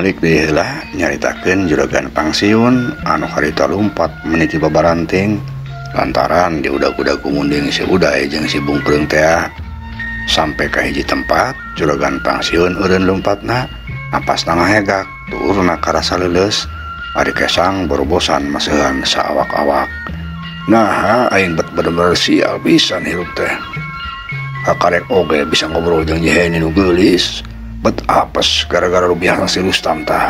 Malik deheula nyaritakeun juragan pangsiun anu harita lumpat meniti babaranting lantaran diudag-udag kumunding si Uday jeung si Bungkeung teh. Sampai ka hiji tempat juragan pangsiun eureun lumpatna napas ngahegak turuna ka rasa leuleus ari kesang borobosan maseuhan saawak-awak. Nah aing bener-bener sial pisan hirup teh. Kakarek oge bisa ngobrol jeung Jeheni nu geulis. Bet apes gara-gara rubiah si Rustam tah.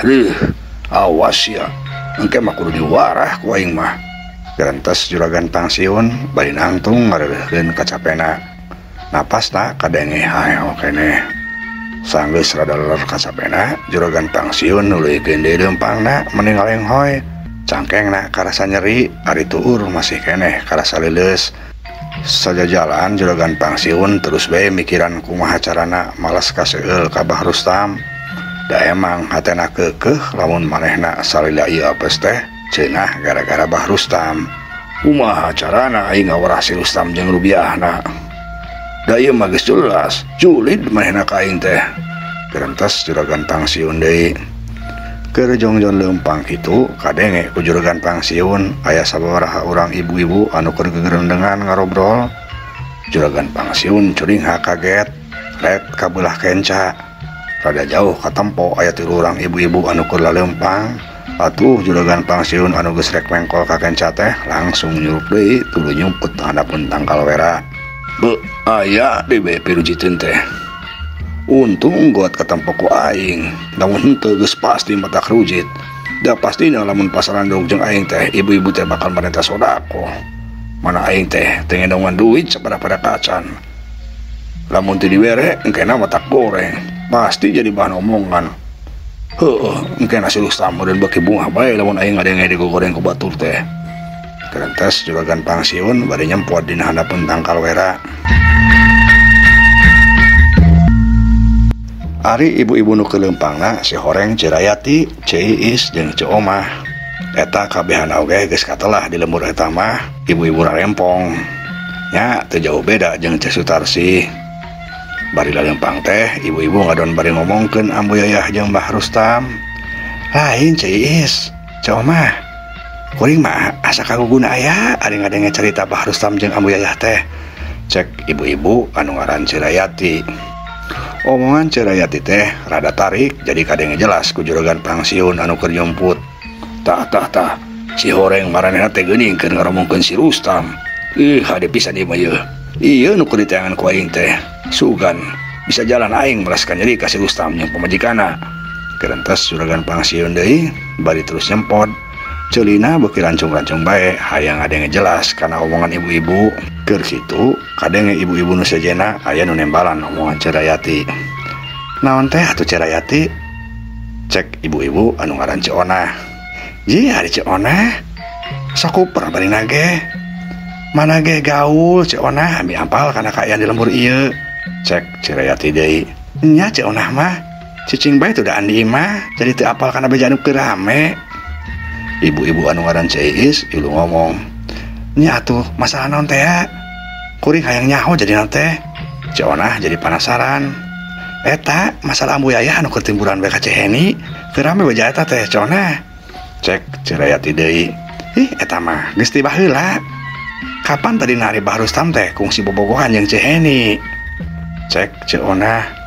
Awas ya, engke mah kudu diwarah ku aing mah. Gerentes juragan pangsiun bari nangtung ngareureuhkeun kacapena. Napasna kadenge haeo keneh. Sanggeus rada leler kacapena, juragan pangsiun nuluykeun deui leumpangna mending alenghoy. Cangkengna karasa nyeri, ari tuur masih keneh karasa leuleus. Saja jalan juragan pangsiun terus bae mikiran kumaha carana malas kaseueul ka Bah Rustam. Da emang hatena keukeuh lamun manehna salila ieu apes teh ceunah gara-gara Bah Rustam. Kumaha carana aing ngawarah si Rustam jeung rubiahna. Da ieu mah geus jelas julid manehna ka aing teh. Gerentes juragan pangsiun deui. Keur jongjon leumpang kitu kadenge ku juragan pangsiun aya sababaraha urang ibu-ibu anu keur gegerendengan ngarobrol. Juragan pangsiun curingha kaget ret ka beulah kenca. Rada jauh katempo aya 3 urang ibu-ibu anu keur laleumpang. Atuh juragan pangsiun anu geus rek mengkol ka kenca teh langsung nyurup deui tuluy nyumput handapun tangkal wera. Beuh aya di bae pirujiteun teh. Untung got katempo ku aing, namun henteu geus pasti matak rujit. Da pastina lamun pasaran dog jeung aing teh ibu-ibu teh bakal marenta sodako. Mana aing teh teu ngendongan duit sabaraha kacan. Lamun teu dibere engkena matak goreng, pasti jadi bahan omongan. Heueuh, engkena si Rustam meureun beuki bunga bae lamun aing ngadenge digoreng ku batur teh. Gerentes juragan pangsiun bari nyempot dina handapun tangkal wera. Ari ibu-ibu nu keleumpangna si Horeng, Cirayati, Ciis jeung Ciomah. Eta kabehana oge geus katelah di lembur eta mah ibu-ibu rarempong. Nya teu jauh beda jeung Ceh Sutarsi. Bari laleumpang teh ibu-ibu ngadon bari ngomongkeun Ambu Yayah jeung Mbah Rustam. Lain Ciis, Ciomah. Kuring mah asa kaguguna aya ari ngadenge carita Mbah Rustam jeung Ambu Yayah teh. Cek ibu-ibu anu ngaran Cirayati. Omongan Cirayati teh rada tarik jadi kadenge jelas ku juragan pangsiun anu keur nyumput. Tah si Horeng maranehna teh geuning keur ngaromongkeun si Rustam. Hade pisan ieu mah ieu. Ieu nu keur ditayangan ku aing teh. Sugan bisa jalan aing melaskan nyeri ka si Rustam jeung pamajikanna. Gerentes juragan pangsiun deui bari terus nyempot. Ceulina beuki rancung-rancung bae hayang ngadenge jelas kana omongan ibu-ibu. Keur kitu kadenge ibu-ibu nu sejena aya nu nembalan omongan Cirayati. Naon teh atuh Cirayati? Cek ibu-ibu anu ngaran Cionah. Ji ari Cionah. Sakuper bari nage. Mana ge gaul Cionah ami ampal kana kaayaan di lembur ieu. Cek Cirayati deui. Nya Cionah mah cicing bae teu da andi mah jadi teu apal kana beja anu keur rame. Ibu-ibu anu ngaran Ciis ilu ngomong. Nya atuh masalah naon teh ya? Kuring hayang nyaho jadi naon teh? Cionah jadi penasaran. Eta masalah Ambu Yayah anu keur timburan bae ka Ceheni. Keur rame beja eta teh Cionah. Cek Cirayati deui. Eta mah geus tibah heula. Kapan tadi nari Bah Rustam teh kungsi bobogohan jeung Ceheni? Cek Cionah.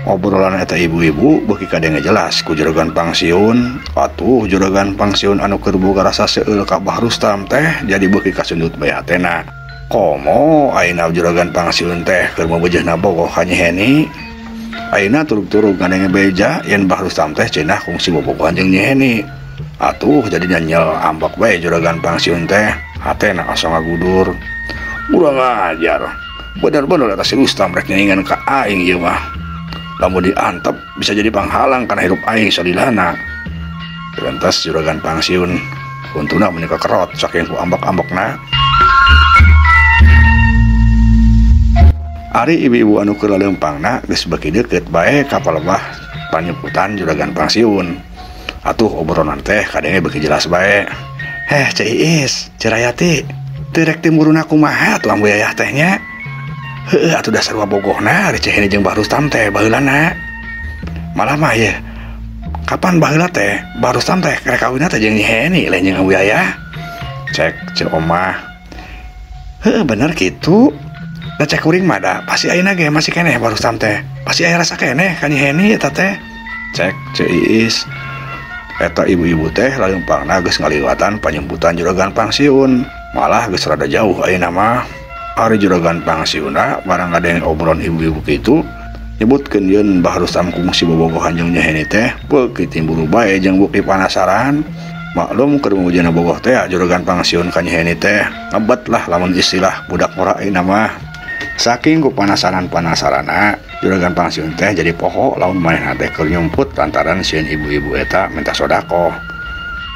Obrolan eta ibu-ibu beuki kadenge jelas ku juragan pangsiun. Atuh juragan pangsiun anu keur boga rasa seueul ka Bah Rustam teh jadi beuki kasundut bae hatena. komo ayeuna juragan pangsiun teh keur mabejehna bogoh ka Nyi Heni. Ayeuna turug-turug ngandenge beja yen Mbah Rustam teh cenah kungsi bobogohan jeung Nyi Heni. Atuh jadi nyel ambak bae juragan pangsiun teh hatena asa ngagudur. Urang ajar. Bener-bener eta si Rustam rek nyenengan ka aing ieu mah. Lamun diantep bisa jadi panghalang kana hirup aing salilana. Lantas juragan pangsiun kuntuna menika kerot saking ku ambak-ambakna. Ari ibu-ibu anu keur leumpangna geus beki deukeut bae ka palebah panyemputan juragan pangsiun. Atuh obrolan teh kadenge beki jelas bae. Cai Iis, Cirayati, teu rek timuruna kumaha atuh ambu yayah teh nya? Heueuh atuh dasar bogohna Cai Heni jeung Mbah Rustam teh baheulana. Malah mah ye. Kapan baheula teh Mbah Rustam teh rek kawinna teh jeung Nyi Heni lain jeung ambu yayah. Cek Omah. Heueuh bener kitu. Da cek kuring mah da pasti ayeuna ge masih keneh Mbah Rustam teh. Pasti aya rasa keneh ka Nyi Heni eta teh. Cek Iis. Eta ibu-ibu teh leumpangna geus ngaliwatan panyemputan juragan pangsiun. Malah geus rada jauh ayeuna mah. Ari juragan pangsiuna barang ngadenge obrolan ibu-ibu kitu nyebutkeun ieun Mbah Rustam kungsi bobogohan jeung Nyi Heni teh beuki timbul bae jeung bukti panasaran. Maklum keur mujana bogoh teh juragan pangsiun ka Nyi Heni teh ngebet lah lamun istilah budak mora ayeuna mah. Saking ku panasaran-panasarana juragan pangsiun teh jadi poho lamun manehna teh keur nyumput lantaran sieun ibu-ibu eta minta sodaqoh.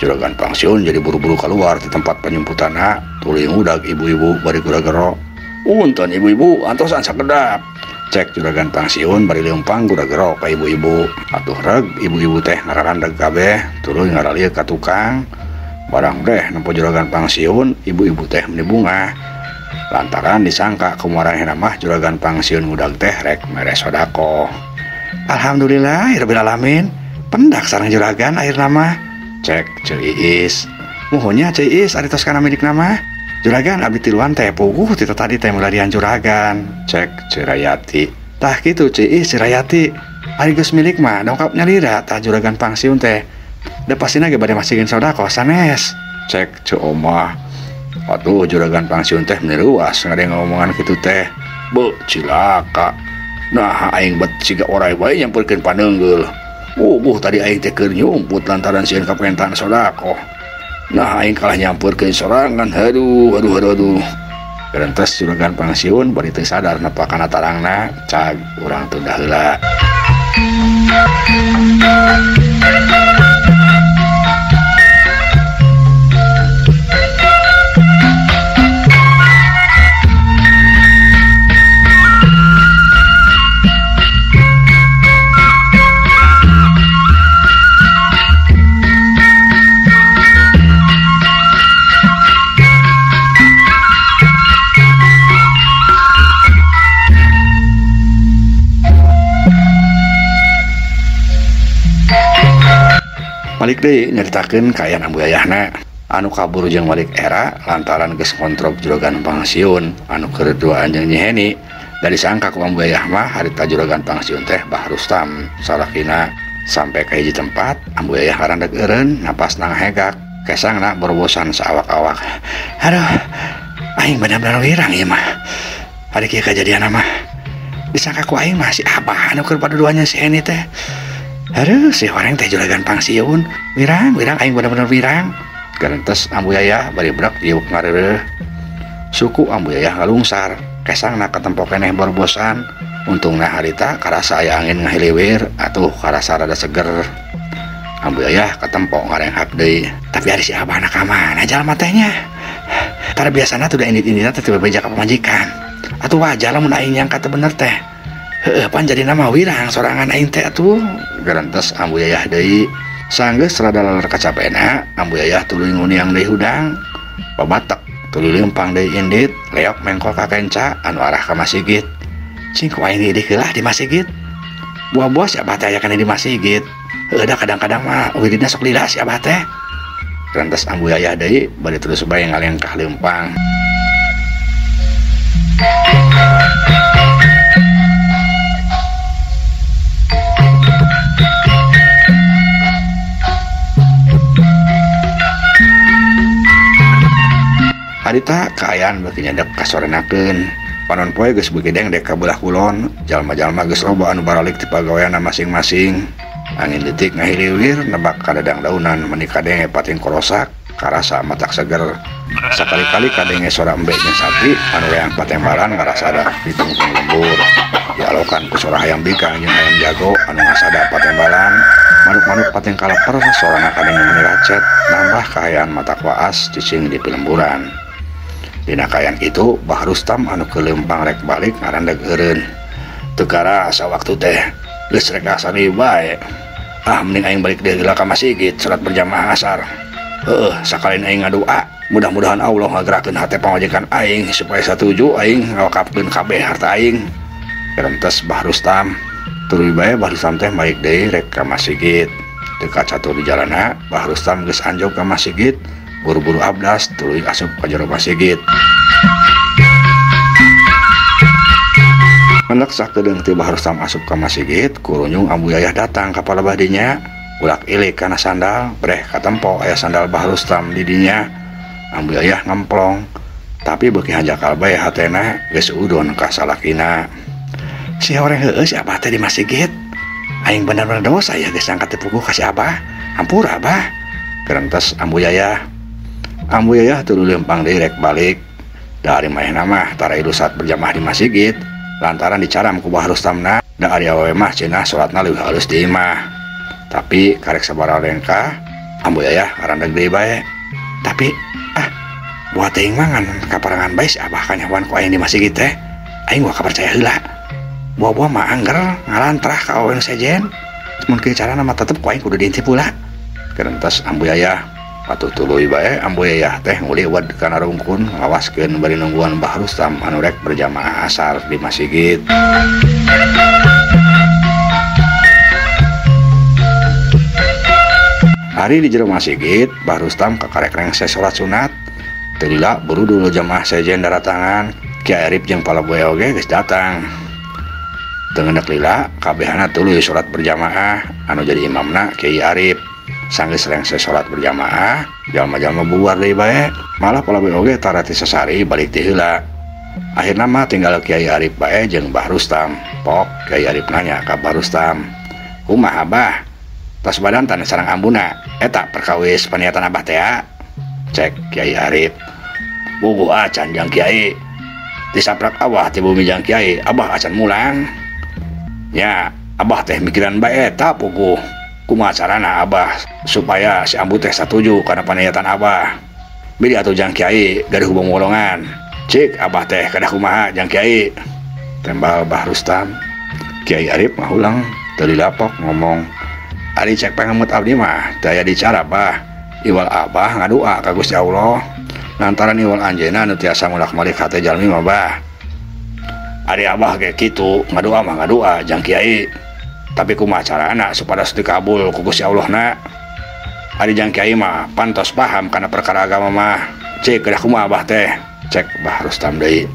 Juragan pangsiun jadi buru-buru keluar di tempat penyumputanna tuluy ngudag ibu-ibu bari gura-gero. Punten ibu-ibu antosan sakedap. Cek juragan pangsiun bari leumpang gura-gero ka ibu-ibu. Atuh reg ibu-ibu teh ngararandeg kabeh tuluy ngaralieu ka tukang. Barang deh nempo juragan pangsiun ibu-ibu teh meni bunga. Lantaran disangka kumaranehna mah juragan pangsiun ngudag teh rek mere sodaqoh. Alhamdulillah rabbil alamin. Pendak sareng juragan ayeuna mah. Cek Cai Iis. Muhunnya Cai Iis ari tos kana milik nama. Juragan abdi tiluan teh puguh ti tadi teh mularian juragan. Cek Cirayati. Tah kitu Cai Iis Cirayati. Ari geus milik mah dongkap nyalira tah juragan pangsiun teh. Da pastina ge bade masihkeun sodaqoh sanes. Cek Cu Omah. Atuh juragan pangsiun teh meniruas ngadeng ngomongan kitu teh. Beuh cilaka. Nah aing bet siga oray bae nyamperkeun paneungeul. Tadi aing teh keur nyumput lantaran sieun kapentan sodaqoh. Nah aing kalah nyamperkeun sorangan. Aduh. Gerentes juragan pangsiun bari teu sadar nepakana tarangna. Cag urang tunda heula. Malik deui nyaritakeun kaayaan ambu yayahna anu kabur jeung Malik era lantaran geus kontrol juragan pangsiun anu keur duaan jeung Nyi Heni. Da disangka ku ambu yayah mah harita juragan pangsiun teh Mbah Rustam. Salakina sampai ka hiji tempat ambu yayah karandeg eureun napasna ngahegak kesangna berbosan saawak-awak. Aduh aing bener-bener wirang ieu mah. Ari kieu kajadianna mah disangka ku aing mah si Abah anu keur paduduannya si Heni teh. Aduh si orang teh juragan pangsiun wirang aing bener-bener wirang. Garentes ambu yayah bari brak ieu ngareureuh. Suku ambu yayah ngalungsar kesangna katempo keneh borbosan. Untungna harita karasa aya angin ngahiliwir atuh karasa rada seger. Ambu yayah katempo ngarenghap deui. Tapi ari si Abah na ka mana jalma teh nya? Tara biasana teu da indit-inditna teh teu bebeja ka pamajikan. Atuh wajar lamun aing nyangka teu bener teh. Heueuh pan jadi nama wirang sorangan aing teh atuh. Gerentes ambu yayah deui. Sanggeus rada laler kacapena, ambu yayah tuluy nguniang deui hudang. Babatek tuluy leumpang deui indit, leok mengkol ka kenca anu arah ka masjid. Cing ku aing deui heula di masjid. Buah-buah si Abah teh aya kana di masjid. Heueuh da kadang-kadang mah wiridna sok lila si Abah teh. Gerentes ambu yayah deui bari terus bae ngalengkah leumpang. harita kaayaan beuki nyadap kasorenakeun. Panon poe geus beuki deng dek ka belah kulon, jalma-jalma geus loba anu baralik ti pagaweanna masing-masing. Angin leutik ngahiriwir nebak ka dadang daunan meuni kadenge pating korosak karasa matak seger. Sakali-kali kadenge sora embe jeung sapi anu weang patembalan ngarasada ditungtung lembur. Dialokan ku sora hayam bikang jeung hayam jago anu ngasada patembalan. Manuk-manuk pating kaleper sorana kadenge meuni racet nambah kaayaan matak waas cicing di pilemburan. Dina kaayaan kitu Bah Rustam anu kelempang rek balik ngarandeg eureun. Teu karasa waktu teh geus rek asani bae. Mending aing balik deui ka masjid salat berjamaah asar. Sakalin aing ngadua, mudah-mudahan Allah ngagerakeun hate pamajikan aing supaya satuju aing ngawakafkeun kabeh harta aing. Kerentes Bah Rustam tuluy bae Bah Rustam teh balik deui rek ka masjid. Dekat catur di jalanna Bah Rustam geus anjog ka masjid, buru-buru abdas tuluy asup ka jero masjid. Hendak sakedeung ti Bah Rustam asup ka masjid, kurunjung Ambu Yayah datang ka palebah dinya. Ulak ilik kana sandal, breh katempo aya sandal Bah Rustam di dinya. Ambu Yayah ngemplong, tapi beuki hanjakal bae hatena geus udon ka salakina. Si orang heueuh si Abah teh di masjid. Aing bener-bener dosa ya geus angkat puguh ka si Abah. Hampura Abah. Kerentes Ambu Yayah. Ambu Yayah tuluy lempang deui rek balik. Dari maehna mah tara ilu saat berjamaah di masjid. Lantaran dicaram ku Bah Rustamna, da ari awewe mah cenah salatna leuwih halus di imah. Tapi karek sabaraha lengkah, Ambu Yayah ngarandeg deui bae. Tapi buat teuing mah ngan kaparangan bae si Abah kanyawan ku aing di masjid teh. Aing gak percaya heula. Buah-buah mah angger ngalantrah ka awewe sejen. Mun kieu carana mah tetep ku aing kudu diintip heula. Kerentes Ambu Yayah patuh tuluy bae Ambu Yayah teh nguli wed kana rungkun ngawaskeun bari nungguan Bah Rustam anu rek berjamaah asar di masjid. Hari di jero masjid Bah Rustam kakarek rengse salat sunat. Teu lila buru dulu jamaah sejen daratangan. Kiai Arif jeung palaboe oge geus datang. Teu ngendek lila kabehana tuluy salat berjamaah anu jadi imamna Kiai Arif. Sanggeus rengse salat berjamaah, jalma-jalma bubar deui bae. Malah palaboe oge tara ti sasari balik ti heula. Akhirna mah tinggal Kiai Arif bae jeung Bah Rustam. Pok Kiai Arif nanya ka Bah Rustam, "Kumaha Abah? Tas badan tanya sareng ambuna, eta perkawis paniatan Abah teh?" Cek Kiai Arif, "Puguh acan jang Kiai. Disaprak Abah ti bumi jang Kiai, Abah acan mulang." "Ya, Abah teh mikiran bae eta puguh. Kumaha carana Abah supaya si ambu teh satuju kana paniatan Abah. Bili atuh jang Kiai gaduh hubung wolongan. Cik Abah teh kadah kumaha jang Kiai?" Tembal Bah Rustam. Kiai Arif mah ulang teu dilapok ngomong, "Ari cek pangamut abdi mah teu aya dicara Bah. Iwal Abah ngadua ka Gusti Allah. Lantaran iwal anjeunna anu tiasa ngulak-malik hate jalmi mah Bah. Ari Abah ge kitu ngadua mah ngadua jang Kiai. Tapi kumaha carana supados dikabul ku Gusti Allah na. Ari jang Kiai mah pantos paham kana perkara agama mah. Cek kadah kumaha Abah teh?" Cek Bah Rustam deui,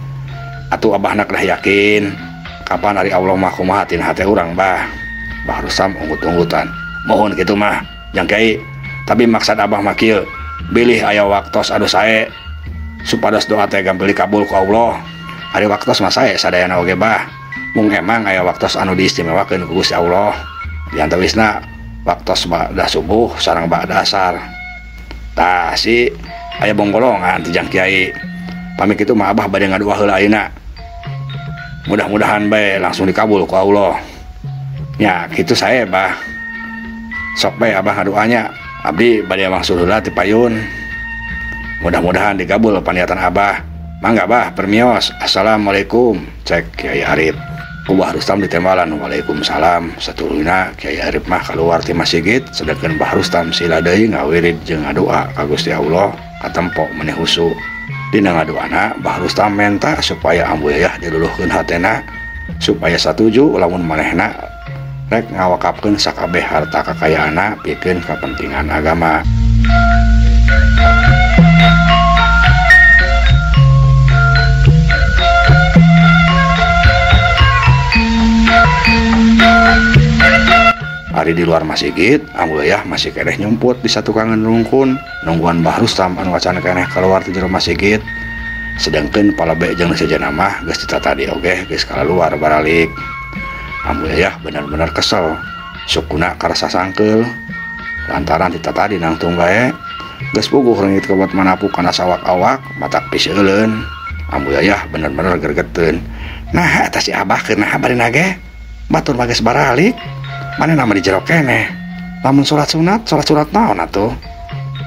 "Atuh Abah nak dah yakin kapan ari Allah mah kumaha tin hate urang Bah." Bah Rustam unggut-unggutan, "Mohon kitu mah jang Kiai. Tapi maksud Abah mah kieu, bilih aya waktos adu sae supados doa teh gampil dikabul ku Allah. Ari waktos mah sae sadayana oge Bah. Mung emang aya waktos anu diistimewakeun ku Gusti Allah. Di antawisna waktos ba'da subuh sareng ba'da asar. Tah si aya bonggolongan ti jang Kiai. Pami kitu mah Abah bade ngadua heula ayeuna. Mudah-mudahan bae langsung dikabul ku Allah. Ya kitu sae Bah. Sok bae Abah ngaduanya. Abdi bade mangsul heula ti payun. Mudah-mudahan dikabul paniatan Abah. Mangga Bah permios. Assalamualaikum." Cek Kiai Arif. Ku Bah Rustam ditembalan, "Waalaikumsalam." Satuluyna Kiai Arif mah kaluar ti masjid, sedangkan Bah Rustam sila deui ngawirid jeung ngadoa ka Gusti Allah katempo maneh husu. Dina ngadoana Bah Rustam menta supaya Ambu Yayah diluluhkeun hatena supaya satuju lamun manehna rek ngawakafkeun sakabeh harta kakayaanna pikeun kapentingan agama. Hari di luar masjid, Ambu Yayah masih keneh nyumput di satu kangen rungkun nungguan Bah Rustam anu wacan keneh keluar ti jero masjid. sedangkan palebe jeung sejenna mah geus ditata di oge geus kaluar baralik. Ambu Yayah bener-bener kesel sukuna karasa sangkeul lantaran ditata di nangtung bae geus puguh reungit kebot manapu kana sawak-awak matak piseuleun. Ambu Yayah bener-bener gregeteun. Nah eta si Abah keur naha bari nage batur mah geus baralik manehna mah di jero keneh. Lamun salat sunat naon atuh?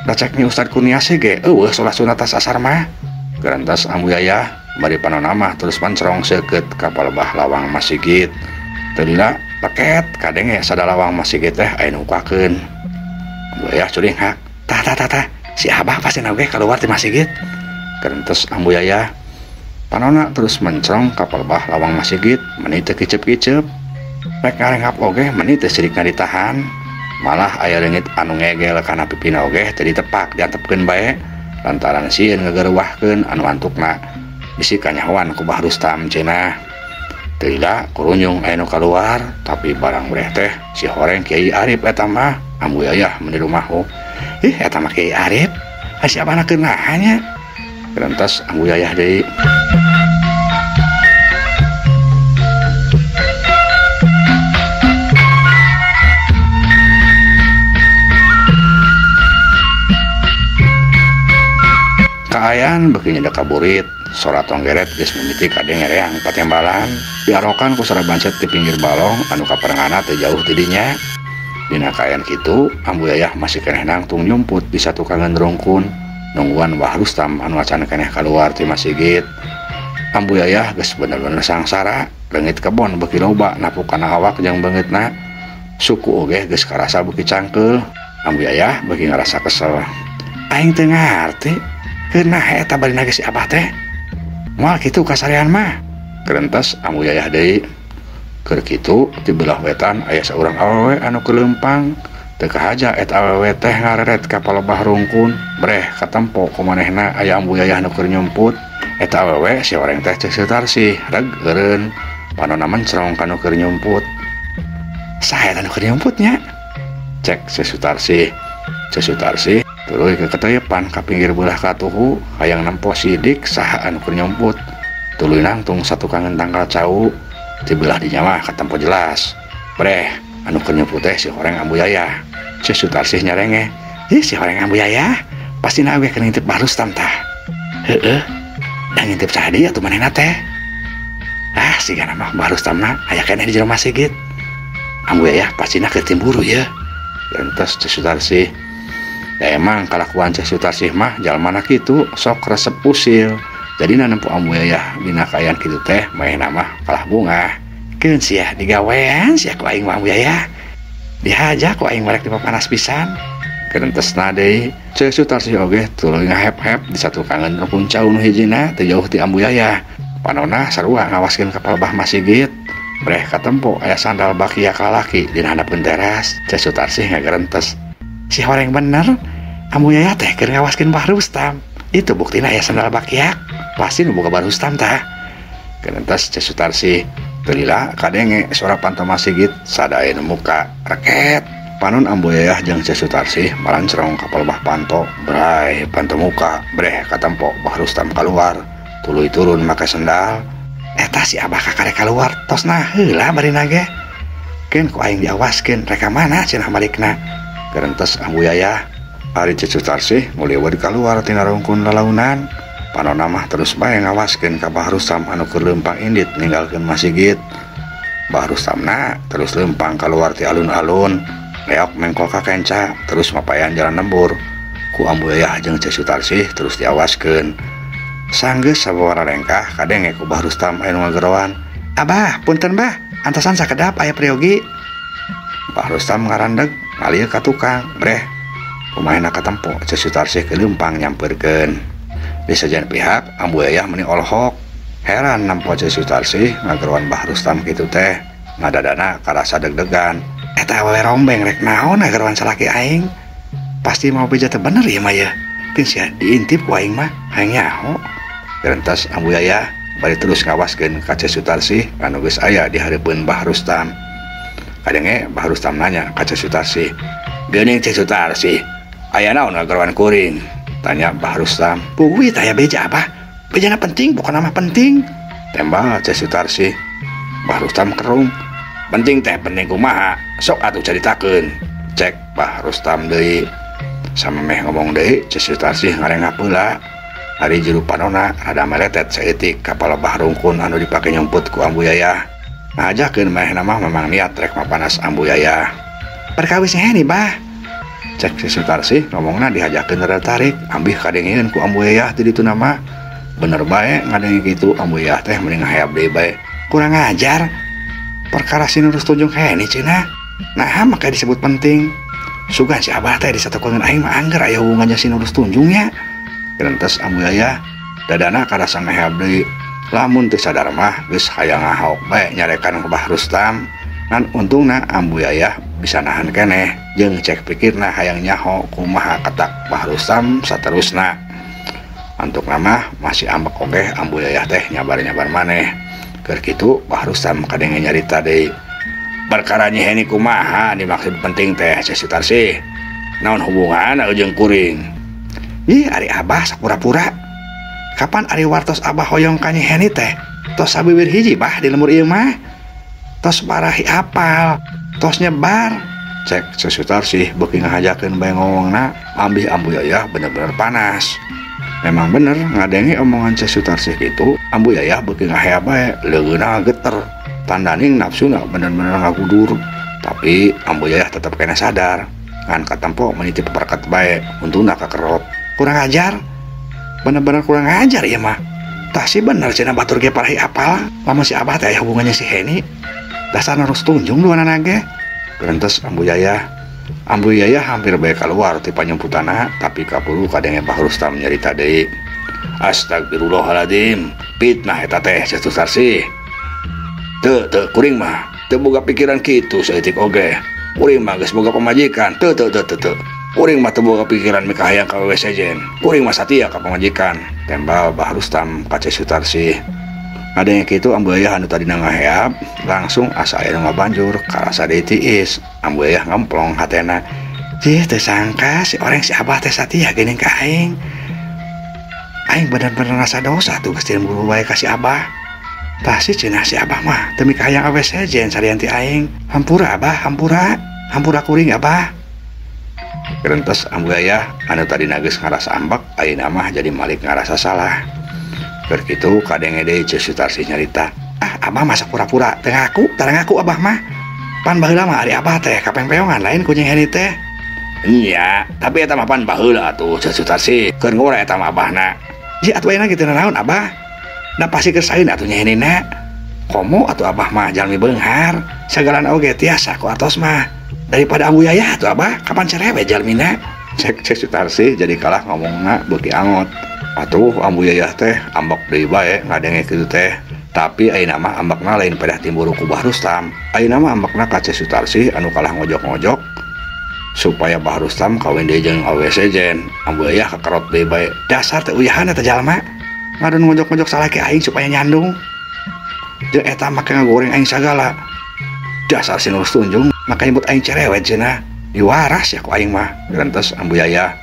Da cek ni Ustad Kurnia ge eueuh salat sunat tas asar mah. Gerantos Ambu Yayah bari panonna mah terus mancrong seukeut ka palebah lawang masjid. Tadina paket kadenge sada lawang masjid teh aya nu ukakeun. Ambu Yayah curing hak. Tah si Abah pasti nage kaluar ti masjid. Gerantos Ambu Yayah panonna terus mencrong ka palebah lawang masjid meuni teu kicep-kicep. Rek ngarengap oge meuni teu sidikna ditahan. Malah aya leungit anu ngegel kana pipina oge teu ditepak diantepkeun bae lantaran sieun ngagerwahkeun anu antukna bisi kanyahoan ku Bah Rustam cenah. Teu ila kurunyung aya nu kaluar tapi barang breh teh si horeng Kiai Arif eta mah. Ambu Yayah meni rumahu. Ih eta mah Kiai Arif. Si abana keur naha nya. Gerantos Ambu Yayah deui. Kaayaan beuki nyedak kaburit sorat tonggeret geus mimiti kade ngereang patembalan diarokan ku sarabancet di pinggir balong anu kaperengana teu jauh ti dinya. Dina kaayaan kitu Ambu Yayah masih keneh nangtung nyumput di satu kangen rungkun nungguan Bah Rustam anu acan keneh kaluar ti masjid. Ambu Yayah geus bener-bener sangsara leungit kebon beuki loba napu kana awak jeung beungeutna. Suku oge geus karasa beuki cangkeul. Ambu Yayah beuki ngarasa kesel. Aing teu ngarti kenah eta bari nage si Abah teh moal kitu kasarean mah. Gerantos Ambu Yayah deui. Keur kitu di belah wetan aya saurang awewe anu keleumpang teu kahaja eta awewe teh ngareret ka palebah rungkun breh katempo ku manehna aya Ambu Yayah nu keur nyumput. Eta awewe si oreng teh Cek Sutarsi reg eureun panonna mencrong kanu keur nyumput. Saha eta nu keur nyumput nya? Cek Cek Sutarsi tuluy ke ketayepan ka pinggir belah katuhu hayang nempo sidik saha anu keur nyumput. Tuluy nangtung satu kangen tangkal cau di belah dinya mah katempo jelas. Breh anu keur nyumput teh si horeng Ambu Yayah. Cek Sutarsi nyarenge, "Ih si horeng Ambu Yayah pasti nawe keur ngintip Bah Rustam tah." "Heueuh, da ngintip saha deui atuh manehna teh?" "Ah sigana mah Bah Rustam na aya keneh di jero masjid. Ambu Yayah pastina keur timburu ye." Lantas Cek Sutarsi, "Ya emang kalakuan Cek Sutarsi mah jalmana kitu sok resep usil. Jadi nempo Ambu Yayah dina kaayaan kitu teh maehna mah kalah bunga. Keun sia digawean sia ku aing mah Ambu Yayah. Dihaja ku aing marek dipapanas pisan." Keurentesna deui Cek Sutarsi oge tuluy ngahep-hep di satu kangen rukun cau nu hijina teu jauh ti Ambu Yayah. Panonna sarua ngawaskeun ka palebah masjid. Breh katempo aya sandal bakia kalaki dina handapkeun teras. Cek Sutarsi ngagerentes, "Si horeng bener Ambu Yayah teh keur ngawaskeun Bah Rustam. Itu buktina aya sandal bakia pasti nu boga Bah Rustam tah." Gerantos Cek Sutarsi teu lila kadenge suara panto masjid sadae nu muka reket. Panon Ambu Yayah jeung Cek Sutarsi malancrong ka palebah panto bray panto muka breh katempo Bah Rustam kaluar tuluy turun make sendal. "Eta si Abah kakarek kaluar tos nah heula bari nage. Keun ku aing diawaskeun reka mana cenah balikna." Gerantos Ambu Yayah ari Cek Sutarsi muleuweud kaluar tina rungkun lalaunan. Panonna mah terus bae ngawaskeun ka Bah Rustam anu keur leumpang indit ninggalkeun masjid. Bah Rustamna terus leumpang kaluar ti alun-alun leok mengkol ka kenca terus mapayan jalan lembur. Ku Ambu Yayah jeung Cek Sutarsi terus diawaskeun. Sanggeus sababaraha rengkah kadenge ku Bah Rustam aya nu ngagerowan, "Abah, punten Bah, antosan sakedap aya priogi." Bah Rustam ngarandeg ngalieu ka tukang, breh kumaha katempo Cek Sutarsi keleumpang nyampeurkeun. Di sajan pihak Ambu Yayah meuni olhok heran nampo Cek Sutarsi ngagerowan Bah Rustam kitu teh. Ngadadana karasa deg-degan, "Eta awewe rombeng rek naon ngagerowan salaki aing? Pasti mau beja teu bener ieu mah ye. Teu sia diintip ku aing mah hayang nyaho." Gerantos Ambu Yayah bari terus ngawaskeun ka Cek Sutarsi anu geus aya di hareupeun Bah Rustam. Kadenge Bah Rustam nanya ka Cek Sutarsi, "Geuning Cek Sutarsi, aya naon ngagerowan kuring?" Tanya Bah Rustam. "Puguit aya beja Abah, bejana penting bukan nama penting tembal Cek Sutarsi. Bah Rustam kerung, penting teh penting kumaha sok atuh caritakeun cek Bah Rustam deui. Sama meh ngomong deui Cek Sutarsi ngareng heula. Hari juru panona rada meletet saeutik kapal Bah Rungkun anu dipake nyemput ku Ambu Yayah. Ngajakeun meh nama memang niat rek mapanas Ambu Yayah. Perkawis nih Bah, cek si Sutarsi ngomongna dihajakeun rada tarik ambih kadengieun ku Ambu Yayah ti ditu nama. Bener bae ngadenge kitu Ambu Yayah teh mending hayap deui bae. Kurang ajar. Perkara si Nurus Tunjung heni cenah. Nah maka disebut penting. Sugan si Abah teh disatukeun aing mah angger aya hubungannya si Nurus Tunjung nya. Gerentes Ambu Yayah dadana karasa ngahayap deui. Lamun teu sadar mah geus hayang ngahaok bae nyarekan ke Bah Rustam. Ngan untungna Ambu Yayah bisa nahan keneh jeung cek pikirna hayang nyaho kumaha ketak Bah Rustam saterusna. Antuk nama masih ambek oge Ambu Yayah teh nyabar-nyabar maneh. Keur kitu Bah Rustam kadenge nyarita deui. Perkara nyeheni kumaha dimaksud penting teh Cek Sutarsi? Naon hubungan jeung kuring? Ih ari Abah sapura-pura. Kapan ari wartos Abah hoyong ka nyeheni teh? Tos sabibir hiji Bah di lemur ieu mah. Tos barahi apal, tos nyebar. Cek Cek Sutarsi beuki ngahajakeun bae ngomongna ambih Ambu Yayah bener-bener panas. Memang bener ngadenge omongan Cek Sutarsi kitu, Ambu Yayah beuki ngahayap bae leungeunna geter. Tandaning nafsuna bener-bener ngagudur. Tapi Ambu Yayah tetep kena sadar. Ngan katempo menitip perkat bae untungna kakerot. Kurang ajar. Bener-bener kurang ajar ieu mah. Tah si bener cenah batur ge parahi apal. Lamun si Abah teh aya hubungannya si Heni. Dasar Nurus Tunjung duana ge. Gerentes Ambu Yayah. Ambu Yayah hampir bae keluar ti panyemputana tapi kapuru kadenge Bah Rustam nyarita deui. Astagfirullahaladzim, fitnah eta teh Cek Sutarsi. Teu kuring mah teu boga pikiran kitu saeutik oge. Kuring mah geus boga pamajikan. Teu. Kuring mah teu boga pikiran mika hayang ka wewe sejen. Kuring mah satia ka pamajikan. Tembal Bah Rustam ka Cek Sutarsi. Ngadenge kitu Ambu Yayah anu tadina ngahayap langsung asa aya ngabanjur karasa deui tiis. Ambu Yayah ngemplong hatena. Jih teu sangka si orang si Abah teh satia geuning ka aing. Aing bener-bener rasa dosa tuh geus buru bae ka si Abah. Tah si cenah si Abah mah teu mika hayang awe sejen sarian ti aing. Hampura Abah, hampura. Hampura kuring Abah. Gerentos Ambu Yayah anu tadina geus ngarasa ambek ayeuna mah jadi malik ngarasa salah. Keur kitu kadenge deui Cek Sutarsi nyarita. Abah masa pura-pura teu ngaku, tara ngaku Abah mah. Pan baheula mah ari Abah teh kapeng-peongan lain ku Nyeng Heni teh. Iya, tapi eta mah pan baheula atuh Cek Sutarsi. Keur ngora eta mah Abahna. Ji atuh ayeuna kitu naon Abah? Da pasti keur saeun atuh Nyeng Henina. Komo atuh Abah mah jalmi beunghar. Sagalan oge tiasa ku atos mah. Daripada Ambu Yayah atuh Abah, kapan cerewe jalmina? Cek Sutarsi jadi kalah ngomongna beuki angot. Atuh Ambu Yayah teh ambek deui bae ngadenge kitu teh. Tapi ayeuna mah ambekna lain pada timburu ku Bah Rustam. Ayeuna mah ambekna ka Cek Sutarsi anu kalah ngojok-ngojok supaya Bah Rustam kawin deui jeung awewe sejen. Ambu Yayah kakerot deui bae. Dasar teh uyahan eta jalma. Ngadon ngojok-ngojok salaki aing supaya nyandung. Jeung eta make ngagoreng aing sagala. Dasar si Nurus Tunjung maka nyebut aing cerewet cenah. Diwaras ya ku aing mah. Gerentos Ambu Yayah.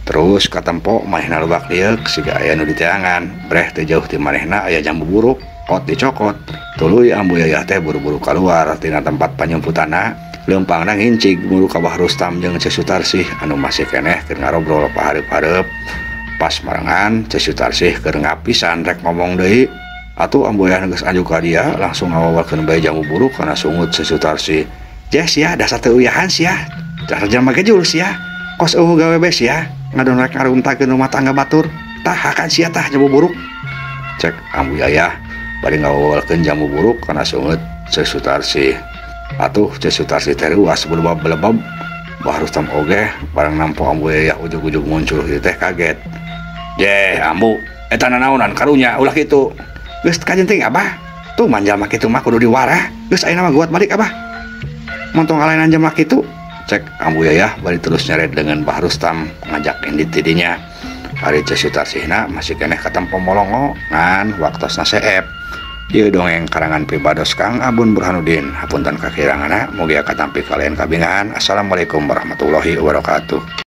Terus katempo manehna lobak lieur siga aya nu diteangan. Breh teu jauh ti manehna aya jambu buruk, kot dicokot. Tuluy Ambu Yayah teh buru-buru kaluar tina tempat panyumputana. Leumpangna ngincig buru ka Bah Rustam jeung Cek Sutarsi anu masih keneh keur ngarobrol pahareup-hareup. Pas marengan Cek Sutarsi keur ngapisan rek ngomong deui. Atuh Ambu Yayah geus anjuk ka dia langsung ngawawalkeun bae jambu buruk kana sungut Cek Sutarsi. Jes ya dasar teu uyahan sia. Dasar jalma gejul sia. Kos eueuh gawe bees ya. Ngadon rek ngaruntakeun rumah tangga batur. Tah akan sia tah jambu buruk. Cek Ambu Yayah bari ngawawalkeun jambu buruk kana sungut Cek Sutarsi. Atuh Cek Sutarsi teh ruas belebab-belebab. Bah Rustam oge bareng nampo Ambu Yayah ujug-ujug muncul ieu teh kaget. Jeh Ambu, eta nanaonan karunya ulah kitu. Geus kajenting Abah. Tuh manjal mah kitu mah kudu diwarah. Geus ayeuna mah guat balik Abah. Montong alainan jam mah kitu. Cek Ambu Yayah bari terus nyeret dengan Bah Rustam ngajak indit tidinya. Hari Cek Sutarsihna masih keneh katempo molongo ngan waktosna seep. Ieu dongeng karangan Pibados Kang Abun Burhanuddin. Hapunten kakiranganna mugi katampi kalian kabingahan. Assalamualaikum warahmatullahi wabarakatuh.